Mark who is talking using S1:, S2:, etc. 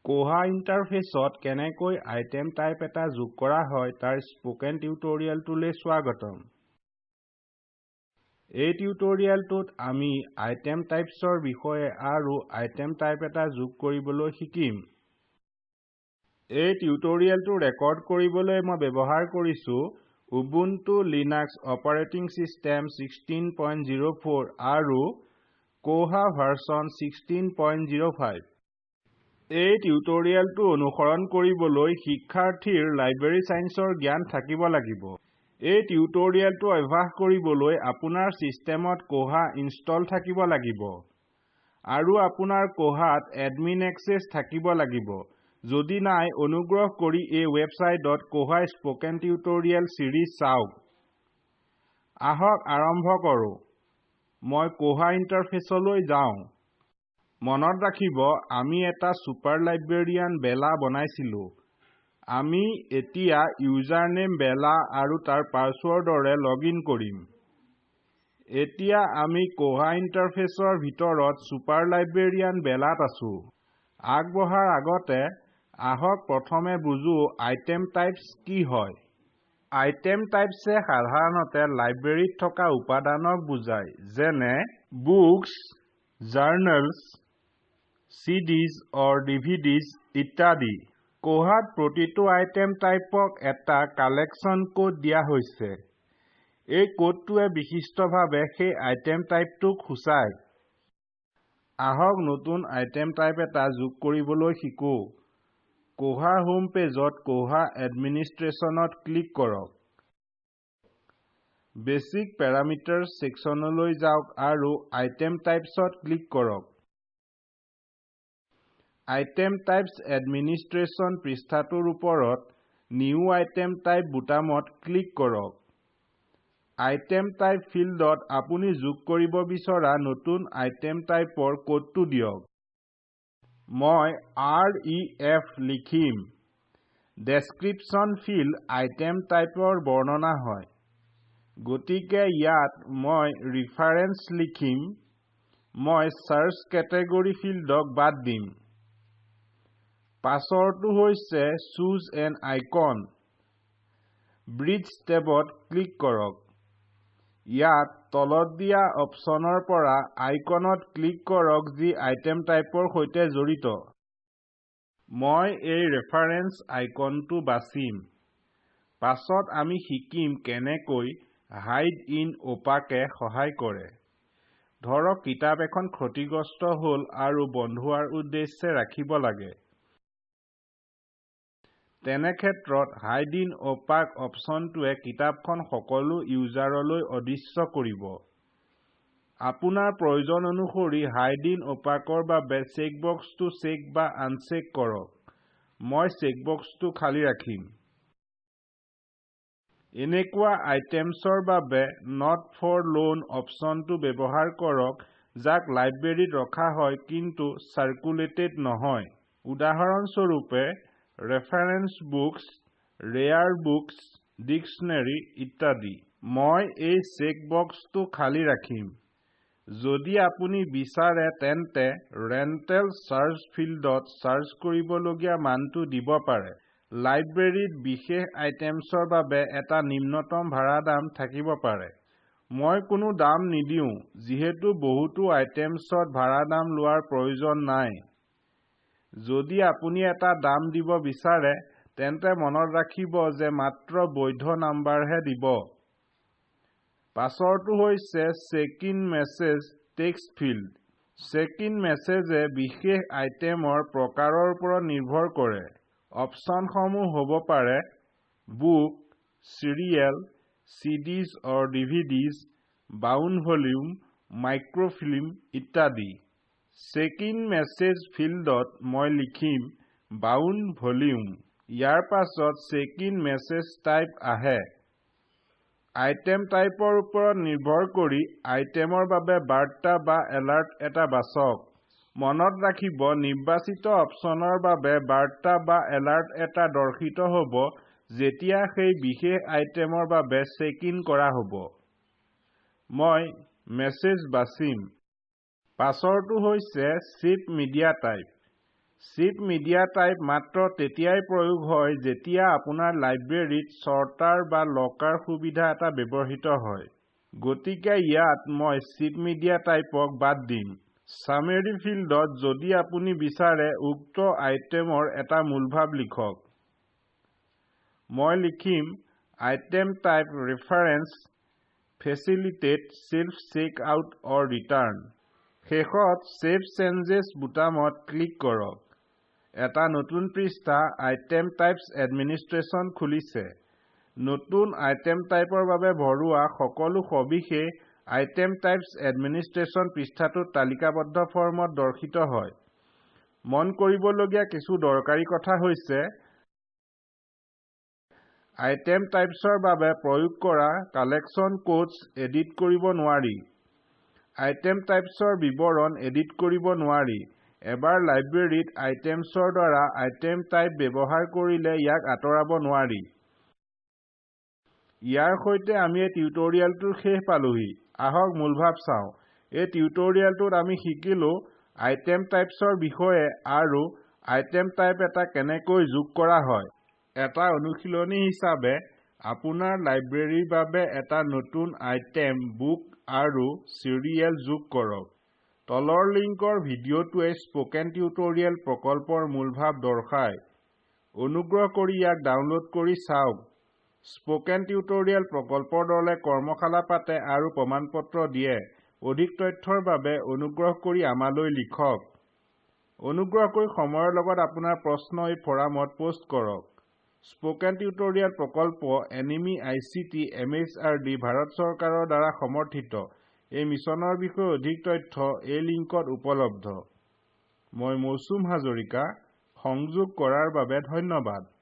S1: কোহা ইণ্টাৰফেচত কেনেকৈ item type এটা যোগ কৰা হয় তাৰ স্পোকেন টিউটৰিয়েলটোলৈ স্বাগতম। এই টিউটৰিয়েলটোত আমি আইটেম টাইপছৰ বিষয়ে আৰু আইটেম টাইপ এটা যোগ কৰিবলৈ শিকিম। এই টিউটৰিয়েলটো ৰেকৰ্ড কৰিবলৈ মই ব্যৱহাৰ কৰিছো উবুণ্টু লিনাক্স অপাৰেটিং চিষ্টেম 16.04 আৰু কোহা ভাৰ্চন 16.05। এই টিউটৰিয়েলটো অনুসৰণ কৰিবলৈ শিক্ষাৰ্থীৰ লাইব্ৰেৰী সায়েন্সৰ জ্ঞান থাকিব লাগিব। এই টিউটৰিয়েলটো অভ্যাস কৰিবলৈ আপোনাৰ সিস্টেমত কোহা ইনষ্টল থাকিব লাগিব আৰু আপোনাৰ কোহাত এডমিন এক্সেছ থাকিব লাগিব। যদি নাই অনুগ্ৰহ কৰি এই ৱেবছাইটত কোহা স্পোকেন টিউটৰিয়েল সিৰিজ চাওক। আহক আৰম্ভ কৰোঁ। মই কোহা ইণ্টাৰফেচলৈ যাওঁ। মনত ৰাখিব আমি এটা সুপাৰ লাইব্ৰেৰিয়ান বেলা বনাইছিলো। আমি এতিয়া ইউজাৰনেম বেলা আৰু তাৰ পাছৱৰ্ডৰে লগইন কৰিম। এতিয়া আমি কোহা ইণ্টাৰফেচৰ ভিতৰত সুপাৰ লাইব্ৰেৰিয়ান বেলাত আছো। আগবঢ়াৰ আগতে আহক প্ৰথমে বুজো আইটেম টাইপছ কি হয়। আইটেম টাইপছে সাধাৰণতে লাইব্ৰেৰীত থকা উপাদানক বুজায়, যেনে books, Journals, CDs or DVDs ইত্যাদি। কোহাত প্ৰতিটো আইটেম টাইপক এটা কালেকশ্যন কোড দিয়া হৈছে। এই কোডটোৱে বিশিষ্টভাৱে সেই আইটেম টাইপটোক সূচায়। আহক নতুন আইটেম টাইপ এটা যোগ কৰিবলৈ শিকো। কোহা হোম পেজত কোহা এডমিনিষ্ট্ৰেশ্যনত ক্লিক কৰক। বেছিক পেৰামিটাৰ্ছ ছেকশ্যনলৈ যাওক আৰু আইটেম টাইপছত ক্লিক কৰক। আইটেম টাইপছ এডমিনিষ্ট্ৰেশ্যন পৃষ্ঠাটোৰ ওপৰত নিউ আইটেম টাইপ বুটামত ক্লিক কৰক। আইটেম টাইপ ফিল্ডত আপুনি যোগ কৰিব বিচৰা নতুন আইটেম টাইপৰ কোডটো দিয়ক। মই REF লিখিম। ডেছক্ৰিপশ্যন ফিল্ড আইটেম টাইপৰ বৰ্ণনা হয়। গতিকে ইয়াত মই ৰেফাৰেন্স লিখিম। মই সাৰ্চ কেটেগৰী ফিল্ডক বাদ দিম। পাছৰটো হৈছে চুজ এন আইকন। ব্ৰিজ টেবত ক্লিক কৰক। ইয়াত তলত দিয়া অপশ্যনৰ পৰা আইকনত ক্লিক কৰক যি আইটেম টাইপৰ সৈতে জড়িত। মই এই ৰেফাৰেন্স আইকনটো বাছিম। পাছত আমি শিকিম কেনেকৈ হাইড ইন অপাকে সহায় কৰে। ধৰক কিতাপ এখন ক্ষতিগ্ৰস্ত হ'ল আৰু বন্ধুৱাৰ উদ্দেশ্যে ৰাখিব লাগে। তেনে ক্ষেত্ৰত হাইড ইন অপাক অপশ্যনটোৱে কিতাপখন সকলো ইউজাৰলৈ অদৃশ্য কৰিব। আপোনাৰ প্ৰয়োজন অনুসৰি হাইড ইন অপাকৰ বাবে চেকবক্সটো চেক বা আনচেক কৰক। মই চেকবক্সটো খালী ৰাখিম। এনেকুৱা আইটেমছৰ বাবে নট ফৰ লোন অপশ্যনটো ব্যৱহাৰ কৰক যাক লাইব্ৰেৰীত ৰখা হয় কিন্তু চাৰ্কুলেটেড নহয়। উদাহৰণস্বৰূপে reference books, rare books, dictionary ইত্যাদি। মই এই চেকবক্সটো খালী ৰাখিম। যদি আপুনি বিচাৰে তেন্তে ৰেণ্টেল চাৰ্চ ফিল্ডত চাৰ্চ কৰিবলগীয়া মানটো দিব পাৰে। লাইব্ৰেৰীত বিশেষ আইটেমছৰ বাবে এটা নিম্নতম ভাড়া দাম থাকিব পাৰে। মই কোনো দাম নিদিওঁ যিহেতু বহুতো আইটেমছত ভাড়া দাম লোৱাৰ প্ৰয়োজন নাই। যদি আপুনি এটা দাম দিব বিচাৰে তেন্তে মনত ৰাখিব যে মাত্ৰ বৈধ নাম্বাৰহে দিব। পাছৰটো হৈছে check in message text field. Check in মেছেজে বিশেষ আইটেমৰ প্ৰকাৰৰ ওপৰত নিৰ্ভৰ কৰে। অপশ্যনসমূহ হ'ব পাৰে book, serial, CDs or DVDs, bound volume, microfilm ইত্যাদি। চেক ইন মেছেজ ফিল্ডত মই লিখিম বাউণ্ড ভলিউম। ইয়াৰ পাছত চেক ইন মেছেজ টাইপ আহে। আইটেম টাইপৰ ওপৰত নিৰ্ভৰ কৰি আইটেমৰ বাবে বাৰ্তা বা এলাৰ্ট এটা বাছক। মনত ৰাখিব নিৰ্বাচিত অপশ্যনৰ বাবে বাৰ্তা বা এলাৰ্ট এটা দৰ্শিত হ'ব যেতিয়া সেই বিশেষ আইটেমৰ বাবে চেক ইন কৰা হ'ব। মই মেছেজ বাছিম। পাছৰটো হৈছে শ্বিপ মিডিয়া টাইপ। শিপ মিডিয়া টাইপ মাত্ৰ তেতিয়াই প্ৰয়োগ হয় যেতিয়া আপোনাৰ লাইব্ৰেৰীত চৰ্টাৰ বা লকাৰ সুবিধা এটা ব্যৱহৃত হয়। গতিকে ইয়াত মই শিপ মিডিয়া টাইপক বাদ দিম। সামেৰি ফিল্ডত যদি আপুনি বিচাৰে উক্ত আইটেমৰ এটা মূলভাৱ লিখক। মই লিখিম item type reference facilitate self check out or return. শেষত সেভ চেঞ্জেছ বুটামত ক্লিক কৰক। এটা নতুন পৃষ্ঠা আইটেম টাইপছ এডমিনিষ্ট্ৰেশ্যন খুলিছে। নতুন আইটেম টাইপৰ বাবে ভৰোৱা সকলো সবিশেষ আইটেম টাইপছ এডমিনিষ্ট্ৰেশ্যন পৃষ্ঠাটোত তালিকাবদ্ধ ফৰ্মত দৰ্শিত হয়। মন কৰিবলগীয়া কিছু দৰকাৰী কথা হৈছে আইটেম টাইপছৰ বাবে প্ৰয়োগ কৰা কালেকশ্যন কোডছ এডিট কৰিব নোৱাৰি। আইটেম টাইপছৰ বিৱৰণ এডিট কৰিব নোৱাৰি। এবাৰ লাইব্ৰেৰীত আইটেমছৰ দ্বাৰা আইটেম টাইপ ব্যৱহাৰ কৰিলে ইয়াক আঁতৰাব নোৱাৰি। ইয়াৰ সৈতে আমি এই টিউটৰিয়েলটোৰ শেষ পালোহি। আহক মূলভাৱ চাওঁ। এই টিউটৰিয়েলটোত আমি শিকিলো আইটেম টাইপছৰ বিষয়ে আৰু আইটেম টাইপ এটা কেনেকৈ যোগ কৰা হয়। এটা অনুশীলনী হিচাপে আপোনাৰ লাইব্ৰেৰীৰ বাবে এটা নতুন আইটেম বুক আৰু চিৰিয়েল যোগ কৰক। তলৰ লিংকৰ ভিডিঅ'টোৱে স্পোকেন টিউটৰিয়েল প্ৰকল্পৰ মূলভাৱ দৰ্শায়। অনুগ্ৰহ কৰি ইয়াক ডাউনলোড কৰি চাওক। স্পোকেন টিউটৰিয়েল প্ৰকল্পৰ দলে কৰ্মশালা পাতে আৰু প্ৰমাণপত্ৰ দিয়ে। অধিক তথ্যৰ বাবে অনুগ্ৰহ কৰি আমালৈ লিখক। অনুগ্ৰহ কৰি সময়ৰ লগত আপোনাৰ প্ৰশ্ন এই ফৰামত পোষ্ট কৰক। স্পোকেন টিউটৰিয়েল প্ৰকল্প এনএমইআইচিটি এমএচআৰডি ভাৰত চৰকাৰৰ দ্বাৰা সমৰ্থিত। এই মিছনৰ বিষয়ে অধিক তথ্য এই লিংকত উপলব্ধ। মই মৌচুম হাজৰিকা। সংযোগ কৰাৰ বাবে ধন্যবাদ।